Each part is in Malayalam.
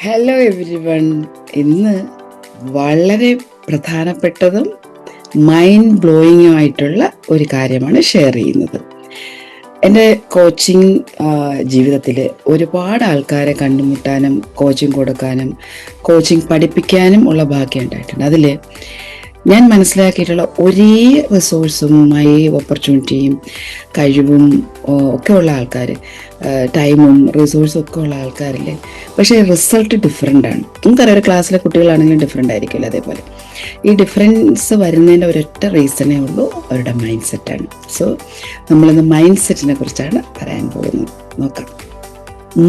Hello everyone. ഇന്ന് വളരെ പ്രധാനപ്പെട്ടതും മൈൻഡ് ബ്ലോയിങ്ങുമായിട്ടുള്ള ഒരു കാര്യമാണ് ഷെയർ ചെയ്യുന്നത്. എൻ്റെ കോച്ചിങ് ജീവിതത്തിൽ ഒരുപാട് ആൾക്കാരെ കണ്ടുമുട്ടാനും കോച്ചിങ് കൊടുക്കാനും കോച്ചിങ് പഠിപ്പിക്കാനും ഉള്ള ഭാഗ്യം ഉണ്ടായിട്ടുണ്ട്. അതിൽ ഞാൻ മനസ്സിലാക്കിയിട്ടുള്ള ഒരേ റിസോഴ്സും ഓപ്പർച്യൂണിറ്റിയും കഴിവും ഒക്കെ ഉള്ള ആൾക്കാർ, ടൈമും റിസോഴ്സും ഒക്കെ ഉള്ള ആൾക്കാരില്ലേ, പക്ഷേ റിസൾട്ട് ഡിഫറെൻ്റ് ആണ്. നമുക്കറിയാം, ഒരു ക്ലാസ്സിലെ കുട്ടികളാണെങ്കിലും ഡിഫറെൻ്റ് ആയിരിക്കില്ല. അതേപോലെ ഈ ഡിഫറൻസ് വരുന്നതിൻ്റെ ഒരൊറ്റ റീസണേ ഉള്ളൂ, അവരുടെ മൈൻഡ് സെറ്റാണ്. സോ നമ്മളിന്ന് മൈൻഡ് സെറ്റിനെ കുറിച്ചാണ് പറയാൻ പോകുന്നത്. നോക്കാം.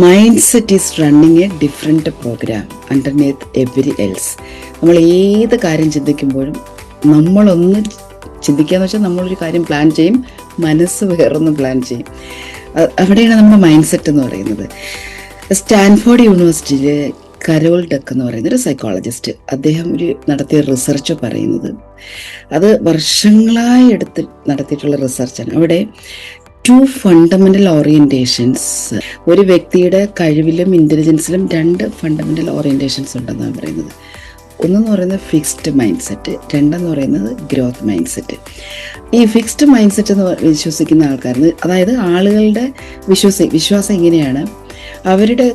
Mind set is running a different program underneath every else. നമ്മൾ ഏത് കാര്യം ചിന്തിക്കുമ്പോഴും നമ്മളൊന്ന് ചിന്തിക്കുകയെന്ന് വെച്ചാൽ നമ്മളൊരു കാര്യം പ്ലാൻ ചെയ്യും, മനസ്സ് വേറൊന്ന് പ്ലാൻ ചെയ്യും. അവിടെയാണ് നമ്മുടെ മൈൻഡ് സെറ്റ് എന്ന് പറയുന്നത്. സ്റ്റാൻഫോർഡ് യൂണിവേഴ്സിറ്റിയിലെ കരോൾ ഡക്ക് എന്ന് പറയുന്ന ഒരു സൈക്കോളജിസ്റ്റ്, അദ്ദേഹം നടത്തിയ റിസർച്ച് പറയുന്നത്, അത് വർഷങ്ങളായി നടത്തിയിട്ടുള്ള റിസർച്ചാണ്. അവിടെ 2 ഫണ്ടമെൻ്റൽ ഓറിയൻറ്റേഷൻസ്, ഒരു വ്യക്തിയുടെ കഴിവിലും ഇൻ്റലിജൻസിലും 2 ഫണ്ടമെൻ്റൽ ഓറിയൻറ്റേഷൻസ് ഉണ്ടെന്നാണ് പറയുന്നത്. ഒന്നെന്ന് പറയുന്നത് ഫിക്സ്ഡ് മൈൻഡ് സെറ്റ്, രണ്ടെന്ന് പറയുന്നത് ഗ്രോത്ത് മൈൻഡ് സെറ്റ്. ഈ ഫിക്സ്ഡ് മൈൻഡ് സെറ്റ് എന്ന് വിശ്വസിക്കുന്ന ആൾക്കാർ, അതായത് ആളുകളുടെ വിശ്വാസം ഇങ്ങനെയാണ്, അവരുടെ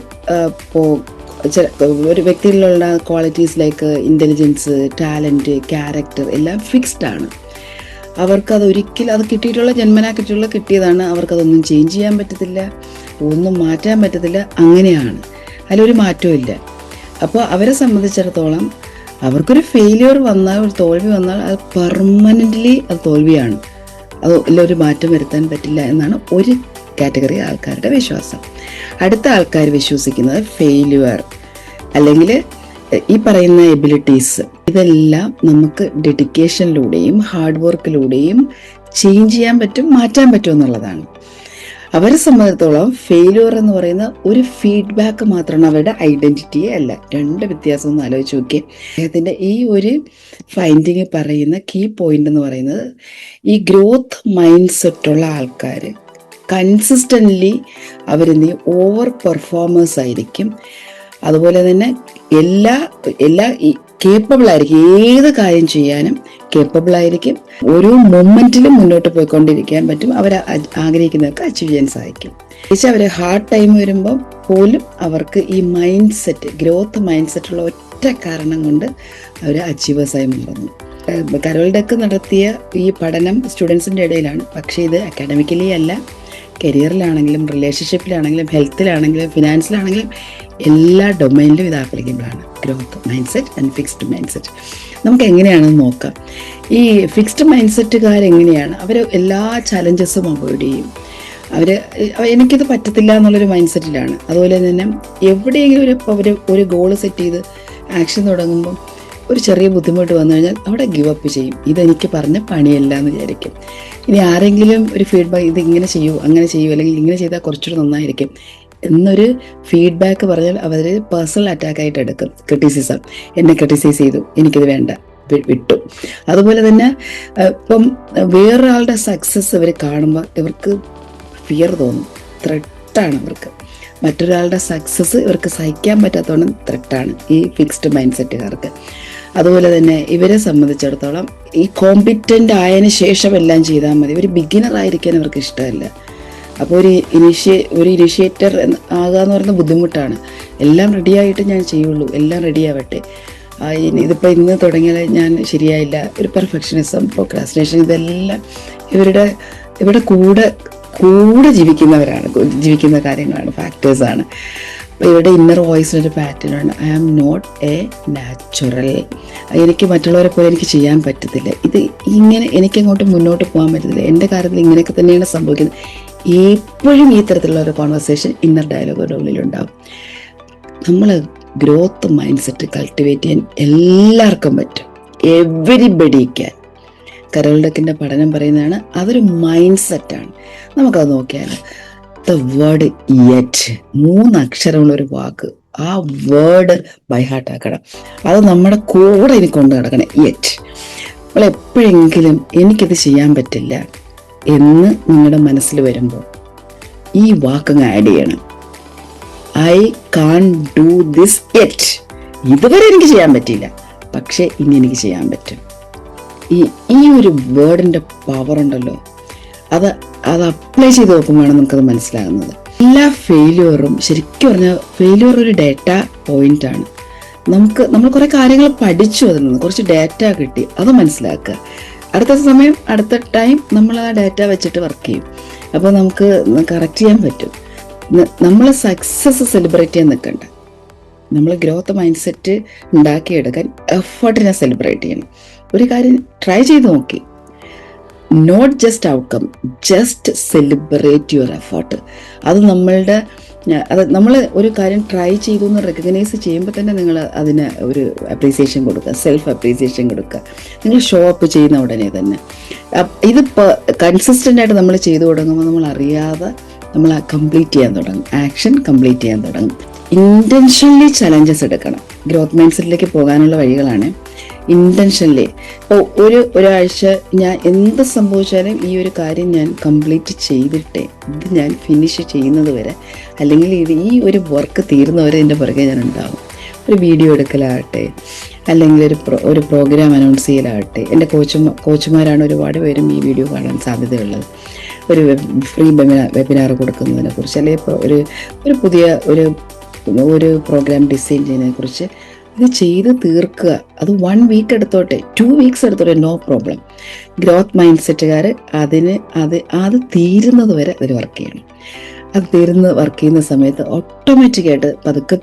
ഒരു വ്യക്തിയിലുള്ള qualities like intelligence, talent, character എല്ലാം ഫിക്സ്ഡ് ആണ്. അവർക്കത് ഒരിക്കലും, അത് കിട്ടിയിട്ടുള്ള ജന്മനാ കിട്ടിയതാണ്, അവർക്കതൊന്നും ചേഞ്ച് ചെയ്യാൻ പറ്റത്തില്ല, ഒന്നും മാറ്റാൻ പറ്റത്തില്ല, അങ്ങനെയാണ്, അതിലൊരു മാറ്റവും ഇല്ല. അപ്പോൾ അവരെ സംബന്ധിച്ചിടത്തോളം അവർക്കൊരു ഫെയിലിയർ വന്നാൽ, ഒരു തോൽവി വന്നാൽ, അത് പെർമനൻ്റ്ലി അത് തോൽവിയാണ്, ഒരു മാറ്റം വരുത്താൻ പറ്റില്ല എന്നാണ് ഒരു കാറ്റഗറി ആൾക്കാരുടെ വിശ്വാസം. അടുത്ത ആൾക്കാർ വിശ്വസിക്കുന്നത് ഫെയിലിയർ അല്ലെങ്കിൽ ഈ പറയുന്ന എബിലിറ്റീസ്, ഇതെല്ലാം നമുക്ക് ഡെഡിക്കേഷനിലൂടെയും ഹാർഡ് വർക്കിലൂടെയും ചേഞ്ച് ചെയ്യാൻ പറ്റും, മാറ്റാൻ പറ്റും എന്നുള്ളതാണ്. അവരെ സംബന്ധിച്ചിടത്തോളം ഫെയിലിയർ എന്ന് പറയുന്ന ഒരു ഫീഡ്ബാക്ക് മാത്രമാണ്, അവരുടെ ഐഡൻറ്റിറ്റിയെ അല്ല. 2 വ്യത്യാസം ഒന്ന് ആലോചിച്ച് നോക്കിയേ. അദ്ദേഹത്തിൻ്റെ ഈ ഒരു ഫൈൻഡിങ് പറയുന്ന കീ പോയിന്റ് എന്ന് പറയുന്നത്, ഈ ഗ്രോത്ത് മൈൻഡ് സെറ്റുള്ള ആൾക്കാർ കൺസിസ്റ്റൻ്റ്ലി അവരെന്ത് ഓവർ പെർഫോമേഴ്സ് ആയിരിക്കും. അതുപോലെ തന്നെ എല്ലാ കേപ്പബിൾ ആയിരിക്കും, ഏത് കാര്യം ചെയ്യാനും കേപ്പബിൾ ആയിരിക്കും, ഓരോ മൊമെന്റിലും മുന്നോട്ട് പോയിക്കൊണ്ടിരിക്കാൻ പറ്റും, അവർ ആഗ്രഹിക്കുന്നതൊക്കെ അച്ചീവ് ചെയ്യാൻ സാധിക്കും. പക്ഷേ അവർ ഹാർഡ് ടൈം വരുമ്പോൾ പോലും അവർക്ക് ഈ മൈൻഡ് സെറ്റ്, ഗ്രോത്ത് മൈൻഡ് സെറ്റുള്ള ഒറ്റ കാരണം കൊണ്ട് അവർ അച്ചീവേഴ്സായി മാറുന്നു. കരോൾ ഡക്ക് നടത്തിയ ഈ പഠനം സ്റ്റുഡൻസിൻ്റെ ഇടയിലാണ്, പക്ഷേ ഇത് അക്കാഡമിക്കലി അല്ല, കരിയറിലാണെങ്കിലും റിലേഷൻഷിപ്പിലാണെങ്കിലും ഹെൽത്തിലാണെങ്കിലും ഫിനാൻസിലാണെങ്കിലും എല്ലാ ഡൊമൈനിലും ഇത് ആപ്ലിക്കബിളാണ്. Growth mindset and fixed mindset നമുക്ക് എങ്ങനെയാണെന്ന് നോക്കാം. ഈ ഫിക്സ്ഡ് മൈൻഡ് സെറ്റുകാരെങ്ങനെയാണ്, അവർ എല്ലാ ചലഞ്ചസും അവോയ്ഡ് ചെയ്യും. എനിക്കിത് പറ്റത്തില്ല എന്നുള്ളൊരു മൈൻഡ് സെറ്റിലാണ്. അതുപോലെ തന്നെ എവിടെയെങ്കിലും ഒരു ഗോൾ സെറ്റ് ചെയ്ത് ആക്ഷൻ തുടങ്ങുമ്പം ഒരു ചെറിയ ബുദ്ധിമുട്ട് വന്നു കഴിഞ്ഞാൽ അവിടെ ഗിവ് അപ്പ് ചെയ്യും. ഇതെനിക്ക് പറഞ്ഞ പണിയല്ല എന്ന് വിചാരിക്കും. ഇനി ആരെങ്കിലും ഒരു ഫീഡ്ബാക്ക്, ഇത് ഇങ്ങനെ ചെയ്യൂ, അങ്ങനെ ചെയ്യൂ, അല്ലെങ്കിൽ ഇങ്ങനെ ചെയ്താൽ കുറച്ചുകൂടി നന്നായിരിക്കും എന്നൊരു ഫീഡ്ബാക്ക് പറഞ്ഞാൽ അവർ പേഴ്സണൽ അറ്റാക്കായിട്ട് എടുക്കും. ക്രിറ്റിസിസം, എന്നെ ക്രിറ്റിസൈസ് ചെയ്തു, എനിക്കിത് വേണ്ട, വിട്ടു. അതുപോലെ തന്നെ ഇപ്പം വേറൊരാളുടെ സക്സസ് ഇവർ കാണുമ്പോൾ ഇവർക്ക് ഫിയർ തോന്നും, ത്രെട്ടാണ് അവർക്ക്. മറ്റൊരാളുടെ സക്സസ് ഇവർക്ക് സഹിക്കാൻ പറ്റാത്തവണ്ണം ത്രെട്ടാണ് ഈ ഫിക്സ്ഡ് മൈൻഡ് സെറ്റുകാർക്ക്. അതുപോലെ തന്നെ ഇവരെ സംബന്ധിച്ചിടത്തോളം ഈ കോമ്പിറ്റൻ്റ് ആയതിനു ശേഷം എല്ലാം ചെയ്താൽ മതി, ഒരു ബിഗിനർ ആയിരിക്കാൻ അവർക്ക് ഇഷ്ടമല്ല. അപ്പോൾ ഒരു ഇനിഷ്യേറ്റർ ആകുക എന്ന് പറയുന്നത് ബുദ്ധിമുട്ടാണ്. എല്ലാം റെഡിയായിട്ട് ഞാൻ ചെയ്യുള്ളൂ, എല്ലാം റെഡിയാവട്ടെ, ഇതിപ്പോൾ ഇന്ന് തുടങ്ങിയാൽ ഞാൻ ശരിയായില്ല, ഒരു പെർഫെക്ഷനിസം, പ്രോക്രാസ്റ്റിനേഷൻ, ഇതെല്ലാം ഇവരുടെ കൂടെ ജീവിക്കുന്ന കാര്യങ്ങളാണ്, ഫാക്ടേഴ്സാണ്. അപ്പോൾ ഇവരുടെ ഇന്നർ വോയിസിനൊരു പാറ്റേണാണ്, I am not a natural, എനിക്ക് മറ്റുള്ളവരെ പോലെ എനിക്ക് ചെയ്യാൻ പറ്റത്തില്ല, ഇത് ഇങ്ങനെ എനിക്കങ്ങോട്ട് മുന്നോട്ട് പോകാൻ പറ്റത്തില്ല, എൻ്റെ കാര്യത്തിൽ ഇങ്ങനെയൊക്കെ തന്നെയാണ് സംഭവിക്കുന്നത്. എപ്പോഴും ഈ തരത്തിലുള്ള ഒരു കോൺവെർസേഷൻ ഇന്നർ ഡയലോഗിൻ്റെ ഉള്ളിലുണ്ടാകും. നമ്മൾ ഗ്രോത്ത് മൈൻഡ് സെറ്റ് കൾട്ടിവേറ്റ് ചെയ്യാൻ എല്ലാവർക്കും പറ്റും, എവരിബഡി ക്യാൻ. കരോൾ ഡക്കിൻ്റെ പഠനം പറയുന്നതാണ്, അതൊരു മൈൻഡ് സെറ്റാണ്. നമുക്കത് നോക്കിയാൽ ദ വേർഡ് യെറ്റ്, 3 അക്ഷരമുള്ളൊരു വാക്ക്, ആ വേർഡ് ബൈ ഹാർട്ട് ആക്കണം, അത് നമ്മുടെ കൂടെ ഇനി കൊണ്ട് നടക്കണം. യെറ്റ്, നമ്മൾ എപ്പോഴെങ്കിലും എനിക്കിത് ചെയ്യാൻ പറ്റില്ല എന്ന് നിങ്ങളുടെ മനസ്സിൽ വരുമ്പോൾ ഈ വാക്കങ്ങ് ആഡ് ചെയ്യണം. I can't do this yet. ഇതുവരെ എനിക്ക് ചെയ്യാൻ പറ്റിയില്ല, പക്ഷേ ഇനി എനിക്ക് ചെയ്യാൻ പറ്റും. ഈ ഒരു വേർഡിൻ്റെ പവർ ഉണ്ടല്ലോ, അത് അപ്ലൈ ചെയ്ത് നോക്കുമ്പോഴാണ് നമുക്കത് മനസ്സിലാകുന്നത്. എല്ലാ ഫെയിലിയറും ശരിക്കും പറഞ്ഞാൽ ഫെയിലിയർ ഒരു ഡേറ്റ പോയിന്റ് ആണ്. നമ്മൾ കുറേ കാര്യങ്ങൾ പഠിച്ചു, അതിൽ നിന്ന് കുറച്ച് ഡേറ്റ കിട്ടി, അത് മനസ്സിലാക്കുക. അടുത്ത ടൈം നമ്മൾ ആ ഡേറ്റ വെച്ചിട്ട് വർക്ക് ചെയ്യും. അപ്പോൾ നമുക്ക് കറക്റ്റ് ചെയ്യാൻ പറ്റും. നമ്മൾ സക്സസ് സെലിബ്രേറ്റ് ചെയ്യാൻ നിൽക്കണ്ട. നമ്മൾ ഗ്രോത്ത് മൈൻഡ് സെറ്റ് ഉണ്ടാക്കിയെടുക്കാൻ എഫേർട്ടിനെ സെലിബ്രേറ്റ് ചെയ്യണം. ഒരു കാര്യം ട്രൈ ചെയ്ത് നോക്കി, not just outcome, just celebrate your effort. അത് നമ്മൾ ഒരു കാര്യം ട്രൈ ചെയ്തു എന്ന് റെക്കഗ്നൈസ് ചെയ്യുമ്പോൾ തന്നെ നിങ്ങൾ അതിന് ഒരു അപ്രീസിയേഷൻ കൊടുക്കുക, സെൽഫ് അപ്രീസിയേഷൻ കൊടുക്കുക. നിങ്ങൾ ഷോ അപ്പ് ചെയ്യുന്ന ഉടനെ തന്നെ ഇത് കൺസിസ്റ്റൻ്റ് ആയിട്ട് നമ്മൾ ചെയ്തു തുടങ്ങുമ്പോൾ നമ്മൾ അറിയാതെ നമ്മൾ കംപ്ലീറ്റ് ചെയ്യാൻ തുടങ്ങും, ആക്ഷൻ കംപ്ലീറ്റ് ചെയ്യാൻ തുടങ്ങും. ഇൻറ്റൻഷനലി ചലഞ്ചസ് എടുക്കണം. ഗ്രോത്ത് മൈൻഡ് സെറ്റിലേക്ക് പോകാനുള്ള വഴികളാണ് ഇൻറ്റൻഷനലി. ഇപ്പോൾ ഒരാഴ്ച ഞാൻ എന്ത് സംഭവിച്ചാലും ഈ ഒരു കാര്യം ഞാൻ കംപ്ലീറ്റ് ചെയ്തിട്ടേ, ഇത് ഞാൻ ഫിനിഷ് ചെയ്യുന്നത് വരെ, അല്ലെങ്കിൽ ഈ ഒരു വർക്ക് തീരുന്നവരെ എൻ്റെ പുറകെ ഞാൻ ഉണ്ടാകും. ഒരു വീഡിയോ എടുക്കലാകട്ടെ, അല്ലെങ്കിൽ ഒരു പ്രോഗ്രാം അനൗൺസ് ചെയ്യലാകട്ടെ. എൻ്റെ കോച്ചുമാരാണ് ഒരുപാട് പേരും ഈ വീഡിയോ കാണാൻ സാധ്യതയുള്ളത്. ഒരു ഫ്രീ വെബിനാർ കൊടുക്കുന്നതിനെ കുറിച്ച്, അല്ലെങ്കിൽ ഒരു പുതിയ ഒരു പ്രോഗ്രാം ഡിസൈൻ ചെയ്യുന്നതിനെക്കുറിച്ച് ഇത് ചെയ്ത് തീർക്കുക. അത് 1 വീക്ക് എടുത്തോട്ടെ, 2 വീക്സ് എടുത്തോട്ടെ, നോ പ്രോബ്ലം. ഗ്രോത്ത് മൈൻഡ് സെറ്റുകാർ അത് തീരുന്നത് വരെ അതിൽ വർക്ക് ചെയ്യണം. അത് വർക്ക് ചെയ്യുന്ന സമയത്ത് ഓട്ടോമാറ്റിക്കായിട്ട്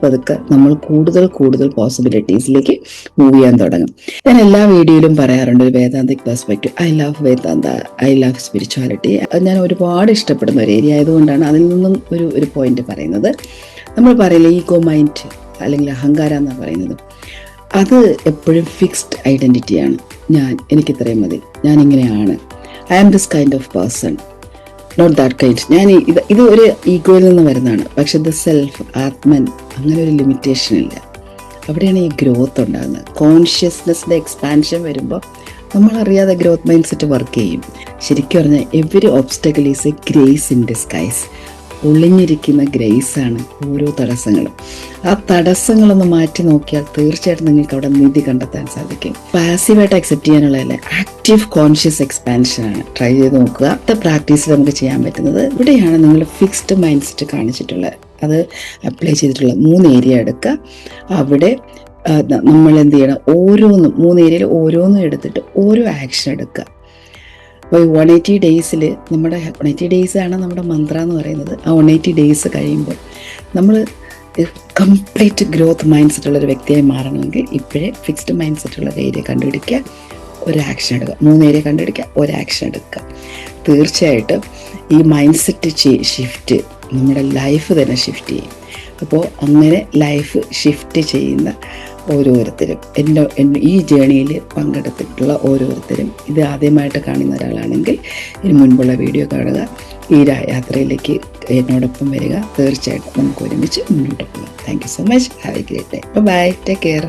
പതുക്കെ നമ്മൾ കൂടുതൽ പോസിബിലിറ്റീസിലേക്ക് മൂവ് ചെയ്യാൻ തുടങ്ങും. ഞാൻ എല്ലാ വീഡിയോയിലും പറയാറുണ്ട് ഒരു Vedantic perspective. I love Vedanta, I love spirituality. അത് ഞാൻ ഒരുപാട് ഇഷ്ടപ്പെടുന്ന ഒരു ഏരിയ ആയതുകൊണ്ടാണ് അതിൽ നിന്നും ഒരു പോയിന്റ് പറയുന്നത്. നമ്മൾ പറയില്ല ഈഗോ മൈൻഡ് അല്ലെങ്കിൽ അഹങ്കാരം എന്നാണ് പറയുന്നത്. അത് എപ്പോഴും ഫിക്സ്ഡ് ഐഡൻറ്റിറ്റിയാണ്. എനിക്കിത്രയും മതി, ഞാനിങ്ങനെയാണ്, I am this kind of person, not that kind. ഇത് ഒരു ഈഗോയിൽ നിന്ന് വരുന്നതാണ്. പക്ഷെ ദ സെൽഫ്, ആത്മൻ, അങ്ങനെ ഒരു ലിമിറ്റേഷൻ ഇല്ല. അവിടെയാണ് ഈ ഗ്രോത്ത് ഉണ്ടാകുന്നത്. കോൺഷ്യസ്നെസ്സിൻ്റെ എക്സ്പാൻഷൻ വരുമ്പോൾ നമ്മളറിയാതെ ഗ്രോത്ത് മൈൻഡ് സെറ്റ് വർക്ക് ചെയ്യും. ശരിക്കും പറഞ്ഞാൽ every obstacle is A grace in disguise. ഒളിഞ്ഞിരിക്കുന്ന ഗ്രേസാണ് ഓരോ തടസ്സങ്ങളും. ആ തടസ്സങ്ങളൊന്ന് മാറ്റി നോക്കിയാൽ തീർച്ചയായിട്ടും നിങ്ങൾക്ക് അവിടെ നിധി കണ്ടെത്താൻ സാധിക്കും. പാസീവായിട്ട് അക്സെപ്റ്റ് ചെയ്യാനുള്ളതല്ല, ആക്റ്റീവ് കോൺഷ്യസ് എക്സ്പാൻഷനാണ്. ട്രൈ ചെയ്ത് നോക്കുക. അടുത്ത പ്രാക്ടീസിൽ നമുക്ക് ചെയ്യാൻ പറ്റുന്നത് ഇവിടെയാണ്. നിങ്ങൾ ഫിക്സ്ഡ് മൈൻഡ് സെറ്റ് കാണിച്ചിട്ടുള്ളത്, അത് അപ്ലൈ ചെയ്തിട്ടുള്ള 3 ഏരിയ എടുക്കുക. അവിടെ നമ്മൾ എന്ത് ചെയ്യണം, 3 ഏരിയയിൽ ഓരോന്നും എടുത്തിട്ട് ഓരോ ആക്ഷൻ എടുക്കുക. അപ്പോൾ 180 ഡേയ്സിൽ 180 ഡേയ്സാണ് നമ്മുടെ മന്ത്ര എന്ന് പറയുന്നത്. ആ 180 ഡേയ്സ് കഴിയുമ്പോൾ നമ്മൾ കംപ്ലീറ്റ് ഗ്രോത്ത് മൈൻഡ് സെറ്റുള്ളൊരു വ്യക്തിയായി മാറണമെങ്കിൽ ഇപ്പോഴേ ഫിക്സ്ഡ് മൈൻഡ് സെറ്റുള്ള ഏരിയ കണ്ടുപിടിക്കുക, ഒരു ആക്ഷൻ എടുക്കുക. 3 ഏരിയ കണ്ടുപിടിക്കുക, ഒരു ആക്ഷൻ എടുക്കുക. തീർച്ചയായിട്ടും ഈ മൈൻഡ് സെറ്റ് ഷിഫ്റ്റ് നമ്മുടെ ലൈഫ് തന്നെ ഷിഫ്റ്റ് ചെയ്യും. അപ്പോൾ അങ്ങനെ ലൈഫ് ഷിഫ്റ്റ് ചെയ്യുന്ന ഓരോരുത്തരും, ഈ ജേണിയിൽ പങ്കെടുത്തിട്ടുള്ള ഓരോരുത്തരും, ഇത് ആദ്യമായിട്ട് കാണുന്ന ഒരാളാണെങ്കിൽ ഇതിന് മുൻപുള്ള വീഡിയോ കാണുക, ഈ യാത്രയിലേക്ക് എന്നോടൊപ്പം വരിക. തീർച്ചയായിട്ടും നമുക്ക് ഒരുമിച്ച് മുന്നോട്ട് പോകാം. Thank you so much. Have a great day. Bye, take care.